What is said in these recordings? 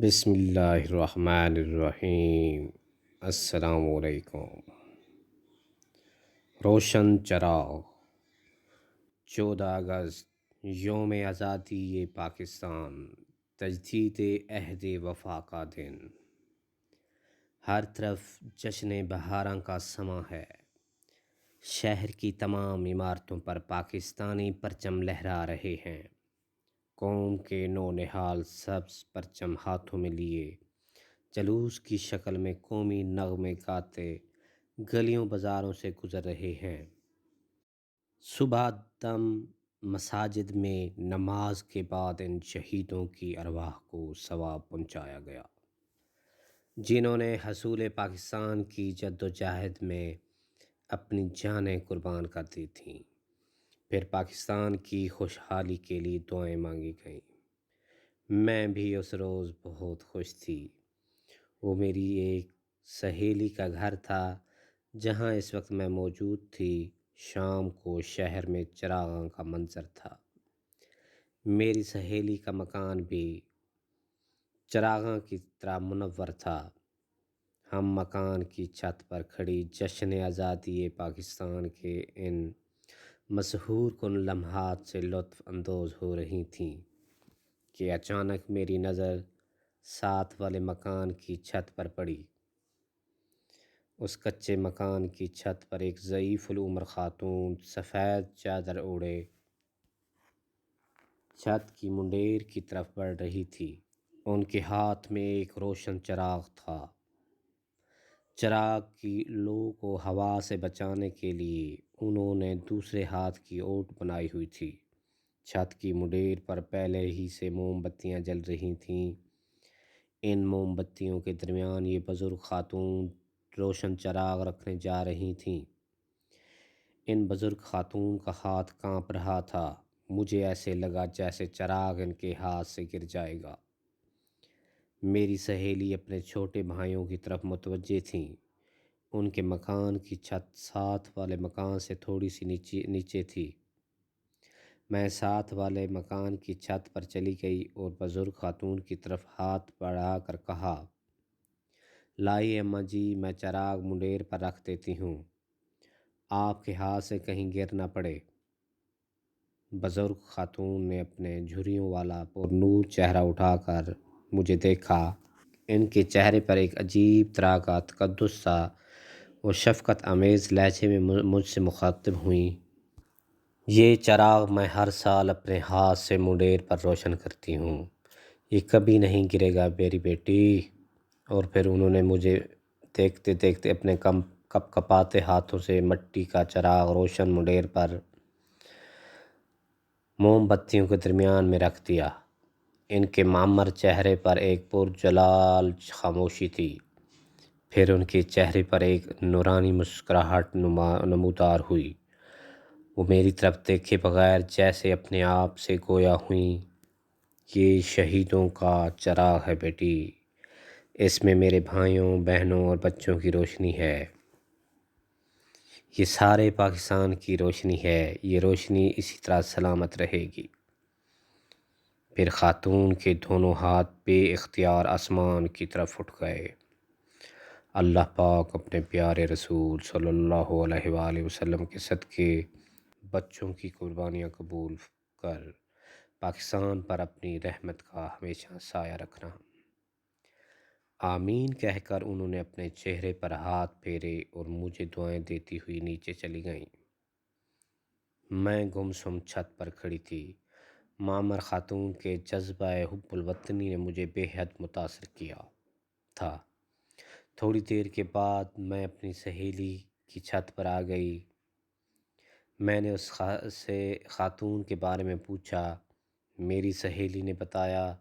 بسم اللہ الرحمن الرحیم۔ السلام علیکم۔ روشن چراغ، 14 اگست، یوم آزادی پاکستان، تجدید عہد وفا کا دن۔ ہر طرف جشن بہاراں کا سماں ہے۔ شہر کی تمام عمارتوں پر پاکستانی پرچم لہرا رہے ہیں۔ قوم کے نونہال سبز پرچم ہاتھوں میں لیے جلوس کی شکل میں قومی نغمے گاتے گلیوں بازاروں سے گزر رہے ہیں۔ صبح دم مساجد میں نماز کے بعد ان شہیدوں کی ارواح کو ثواب پہنچایا گیا، جنہوں نے حصول پاکستان کی جدوجہد میں اپنی جانیں قربان کر دی تھیں۔ پھر پاکستان کی خوشحالی کے لیے دعائیں مانگی گئیں۔ میں بھی اس روز بہت خوش تھی۔ وہ میری ایک سہیلی کا گھر تھا جہاں اس وقت میں موجود تھی۔ شام کو شہر میں چراغاں کا منظر تھا۔ میری سہیلی کا مکان بھی چراغاں کی طرح منور تھا۔ ہم مکان کی چھت پر کھڑی جشن آزادی پاکستان کے ان مسحور کن لمحات سے لطف اندوز ہو رہی تھیں کہ اچانک میری نظر ساتھ والے مکان کی چھت پر پڑی۔ اس کچے مکان کی چھت پر ایک ضعیف العمر خاتون سفید چادر اوڑھے چھت کی منڈیر کی طرف بڑھ رہی تھی۔ ان کے ہاتھ میں ایک روشن چراغ تھا۔ چراغ کی لو کو ہوا سے بچانے کے لیے انہوں نے دوسرے ہاتھ کی اوٹ بنائی ہوئی تھی۔ چھت کی منڈیر پر پہلے ہی سے موم بتیاں جل رہی تھیں۔ ان موم بتیوں کے درمیان یہ بزرگ خاتون روشن چراغ رکھنے جا رہی تھیں۔ ان بزرگ خاتون کا ہاتھ کانپ رہا تھا۔ مجھے ایسے لگا جیسے چراغ ان کے ہاتھ سے گر جائے گا۔ میری سہیلی اپنے چھوٹے بھائیوں کی طرف متوجہ تھیں۔ ان کے مکان کی چھت ساتھ والے مکان سے تھوڑی سی نیچے تھی۔ میں ساتھ والے مکان کی چھت پر چلی گئی اور بزرگ خاتون کی طرف ہاتھ بڑھا کر کہا، لائیے اماں جی، میں چراغ منڈیر پر رکھ دیتی ہوں، آپ کے ہاتھ سے کہیں گر نہ پڑے۔ بزرگ خاتون نے اپنے جھریوں والا پر نور چہرہ اٹھا کر مجھے دیکھا۔ ان کے چہرے پر ایک عجیب طرح کا تقدس تھا۔ وہ شفقت آمیز لہجے میں مجھ سے مخاطب ہوئیں، یہ چراغ میں ہر سال اپنے ہاتھ سے منڈیر پر روشن کرتی ہوں، یہ کبھی نہیں گرے گا میری بیٹی۔ اور پھر انہوں نے مجھے دیکھتے دیکھتے اپنے کپ کپاتے ہاتھوں سے مٹی کا چراغ روشن منڈیر پر موم بتیوں کے درمیان میں رکھ دیا۔ ان کے معمر چہرے پر ایک پرجلال خاموشی تھی۔ پھر ان کے چہرے پر ایک نورانی مسکراہٹ نمودار ہوئی۔ وہ میری طرف دیکھے بغیر جیسے اپنے آپ سے گویا ہوئیں، یہ شہیدوں کا چراغ ہے بیٹی، اس میں میرے بھائیوں بہنوں اور بچوں کی روشنی ہے، یہ سارے پاکستان کی روشنی ہے، یہ روشنی اسی طرح سلامت رہے گی۔ پھر خاتون کے دونوں ہاتھ بے اختیار آسمان کی طرف اٹھ گئے۔ اللہ پاک اپنے پیارے رسول صلی اللہ علیہ وآلہ وسلم کے صدقے بچوں کی قربانیاں قبول کر پاکستان پر اپنی رحمت کا ہمیشہ سایہ رکھنا۔ آمین کہہ کر انہوں نے اپنے چہرے پر ہاتھ پھیرے اور مجھے دعائیں دیتی ہوئی نیچے چلی گئیں۔ میں گمسم چھت پر کھڑی تھی۔ معمر خاتون کے جذبہ حب الوطنی نے مجھے بے حد متاثر کیا تھا۔ تھوڑی دیر کے بعد میں اپنی سہیلی کی چھت پر آ گئی۔ میں نے اس سے خاتون کے بارے میں پوچھا۔ میری سہیلی نے بتایا،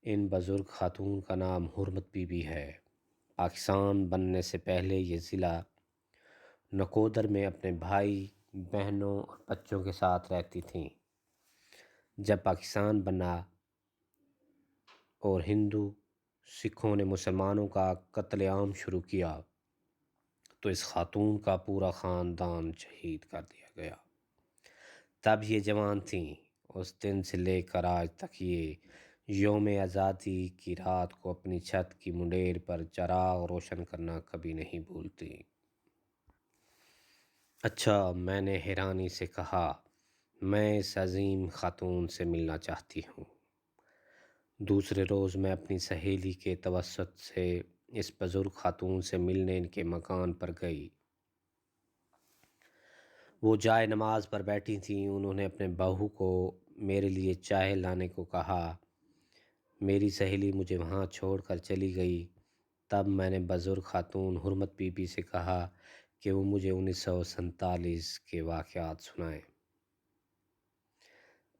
ان بزرگ خاتون کا نام حرمت بی بی ہے۔ پاکستان بننے سے پہلے یہ ضلع نکودر میں اپنے بھائی بہنوں اور بچوں کے ساتھ رہتی تھیں۔ جب پاکستان بنا اور ہندو سکھوں نے مسلمانوں کا قتل عام شروع کیا تو اس خاتون کا پورا خاندان شہید کر دیا گیا۔ تب یہ جوان تھیں۔ اس دن سے لے کر آج تک یہ یوم آزادی کی رات کو اپنی چھت کی منڈیر پر چراغ روشن کرنا کبھی نہیں بھولتی۔ اچھا، میں نے حیرانی سے کہا، میں اس عظیم خاتون سے ملنا چاہتی ہوں۔ دوسرے روز میں اپنی سہیلی کے توسط سے اس بزرگ خاتون سے ملنے ان کے مکان پر گئی۔ وہ جائے نماز پر بیٹھی تھیں۔ انہوں نے اپنے بہو کو میرے لیے چائے لانے کو کہا۔ میری سہیلی مجھے وہاں چھوڑ کر چلی گئی۔ تب میں نے بزرگ خاتون حرمت بی بی سے کہا کہ وہ مجھے 1947 کے واقعات سنائیں،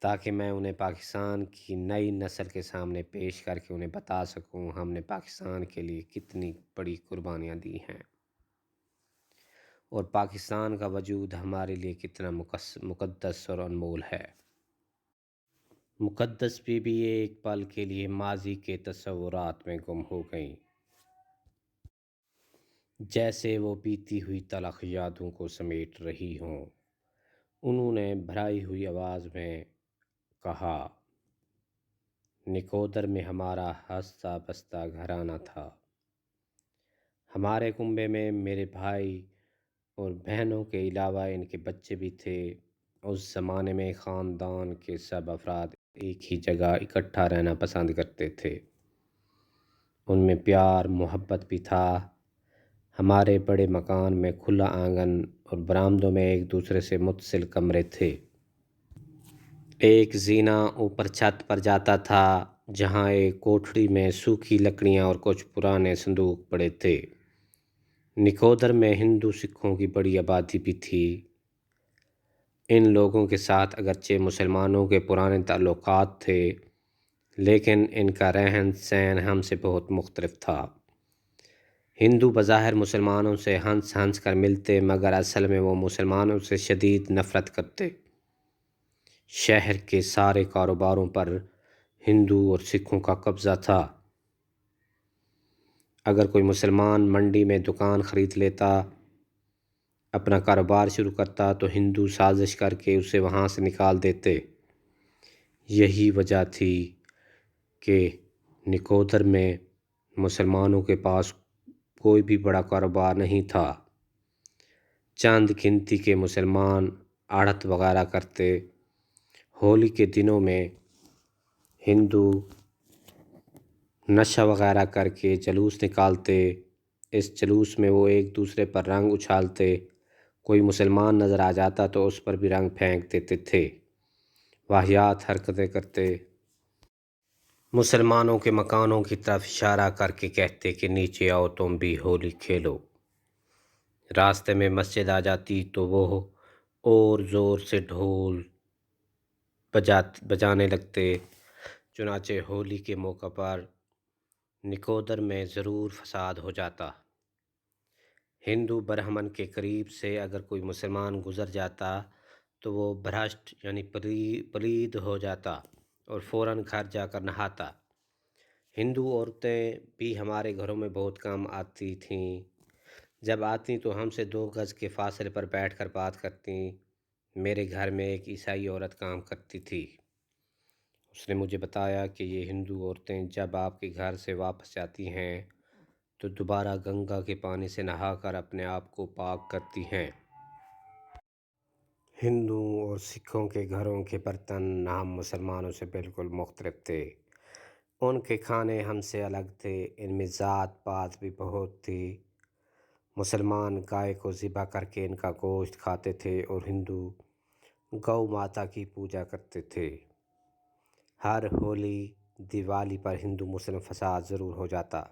تاکہ میں انہیں پاکستان کی نئی نسل کے سامنے پیش کر کے انہیں بتا سکوں ہم نے پاکستان کے لیے کتنی بڑی قربانیاں دی ہیں اور پاکستان کا وجود ہمارے لیے کتنا مقدس اور انمول ہے۔ مقدس بی بی ایک پل کے لیے ماضی کے تصورات میں گم ہو گئیں، جیسے وہ بیتی ہوئی تلخ یادوں کو سمیٹ رہی ہوں۔ انہوں نے بھرائی ہوئی آواز میں کہا، نکودر میں ہمارا ہنستا بستا گھرانہ تھا۔ ہمارے کنبے میں میرے بھائی اور بہنوں کے علاوہ ان کے بچے بھی تھے۔ اس زمانے میں خاندان کے سب افراد ایک ہی جگہ اکٹھا رہنا پسند کرتے تھے۔ ان میں پیار محبت بھی تھا۔ ہمارے بڑے مکان میں کھلا آنگن اور برآمدوں میں ایک دوسرے سے متصل کمرے تھے۔ ایک زینہ اوپر چھت پر جاتا تھا، جہاں ایک کوٹھڑی میں سوکھی لکڑیاں اور کچھ پرانے صندوق پڑے تھے۔ نکودر میں ہندو سکھوں کی بڑی آبادی بھی تھی۔ ان لوگوں کے ساتھ اگرچہ مسلمانوں کے پرانے تعلقات تھے، لیکن ان کا رہن سہن ہم سے بہت مختلف تھا۔ ہندو بظاہر مسلمانوں سے ہنس ہنس کر ملتے، مگر اصل میں وہ مسلمانوں سے شدید نفرت کرتے۔ شہر کے سارے کاروباروں پر ہندو اور سکھوں کا قبضہ تھا۔ اگر کوئی مسلمان منڈی میں دکان خرید لیتا، اپنا کاروبار شروع کرتا، تو ہندو سازش کر کے اسے وہاں سے نکال دیتے۔ یہی وجہ تھی کہ نکودر میں مسلمانوں کے پاس کوئی بھی بڑا کاروبار نہیں تھا۔ چند گنتی کے مسلمان آڑت وغیرہ کرتے۔ ہولی کے دنوں میں ہندو نشہ وغیرہ کر کے جلوس نکالتے۔ اس جلوس میں وہ ایک دوسرے پر رنگ اچھالتے۔ کوئی مسلمان نظر آ جاتا تو اس پر بھی رنگ پھینک دیتے تھے۔ واہیات حرکتیں کرتے۔ مسلمانوں کے مکانوں کی طرف اشارہ کر کے کہتے کہ نیچے آؤ، تم بھی ہولی کھیلو۔ راستے میں مسجد آ جاتی تو وہ اور زور سے ڈھول بجانے لگتے۔ چنانچہ ہولی کے موقع پر نکودر میں ضرور فساد ہو جاتا۔ ہندو برہمن کے قریب سے اگر کوئی مسلمان گزر جاتا تو وہ بھرشٹ یعنی پلید ہو جاتا اور فوراً گھر جا کر نہاتا۔ ہندو عورتیں بھی ہمارے گھروں میں بہت کم آتی تھیں۔ جب آتیں تو ہم سے 2 گز کے فاصلے پر بیٹھ کر بات کرتیں۔ میرے گھر میں ایک عیسائی عورت کام کرتی تھی۔ اس نے مجھے بتایا کہ یہ ہندو عورتیں جب آپ کے گھر سے واپس جاتی ہیں تو دوبارہ گنگا کے پانی سے نہا کر اپنے آپ کو پاک کرتی ہیں۔ ہندوؤں اور سکھوں کے گھروں کے برتن ہم مسلمانوں سے بالکل مختلف تھے۔ ان کے کھانے ہم سے الگ تھے۔ ان میں ذات پات بھی بہت تھی۔ مسلمان گائے کو ذبح کر کے ان کا گوشت کھاتے تھے اور ہندو گو ماتا کی پوجا کرتے تھے۔ ہر ہولی دیوالی پر ہندو مسلم فساد ضرور ہو جاتا۔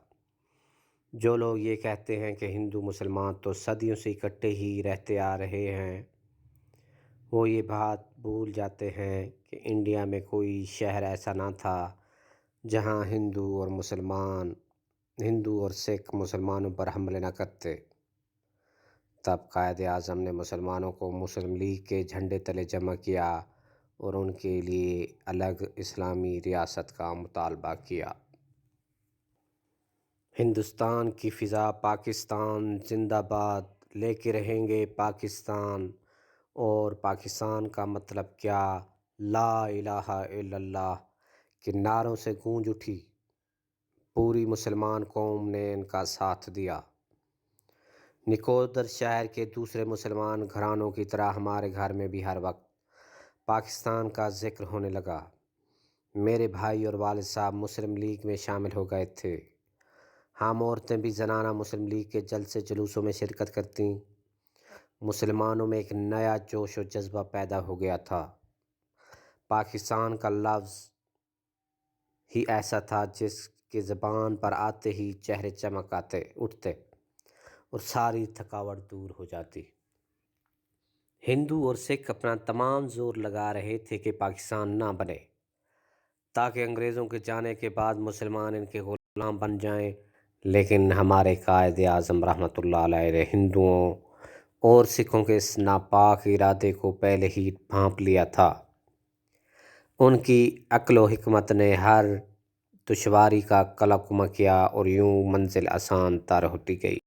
جو لوگ یہ کہتے ہیں کہ ہندو مسلمان تو صدیوں سے اکٹھے ہی رہتے آ رہے ہیں، وہ یہ بات بھول جاتے ہیں کہ انڈیا میں کوئی شہر ایسا نہ تھا جہاں ہندو اور سکھ مسلمانوں پر حملے نہ کرتے۔ تب قائد اعظم نے مسلمانوں کو مسلم لیگ کے جھنڈے تلے جمع کیا اور ان کے لیے الگ اسلامی ریاست کا مطالبہ کیا۔ ہندوستان کی فضا پاکستان زندہ باد لیکے رہیں گے پاکستان، اور پاکستان کا مطلب کیا؟ لا الہ الا اللہ کہ نعروں سے گونج اٹھی، پوری مسلمان قوم نے ان کا ساتھ دیا۔ نکودر شہر کے دوسرے مسلمان گھرانوں کی طرح ہمارے گھر میں بھی ہر وقت پاکستان کا ذکر ہونے لگا۔ میرے بھائی اور والد صاحب مسلم لیگ میں شامل ہو گئے تھے۔ ہم عورتیں بھی زنانہ مسلم لیگ کے جلسے جلوسوں میں شرکت کرتیں۔ مسلمانوں میں ایک نیا جوش و جذبہ پیدا ہو گیا تھا۔ پاکستان کا لفظ ہی ایسا تھا جس کے زبان پر آتے ہی چہرے چمک اٹھتے اور ساری تھکاوٹ دور ہو جاتی۔ ہندو اور سکھ اپنا تمام زور لگا رہے تھے کہ پاکستان نہ بنے، تاکہ انگریزوں کے جانے کے بعد مسلمان ان کے غلام بن جائیں، لیکن ہمارے قائد اعظم رحمۃ اللہ علیہ نے ہندوؤں اور سکھوں کے اس ناپاک ارادے کو پہلے ہی بھانپ لیا تھا۔ ان کی عقل و حکمت نے ہر دشواری کا قلمقہ کیا اور یوں منزل آسان تر ہوتی گئی۔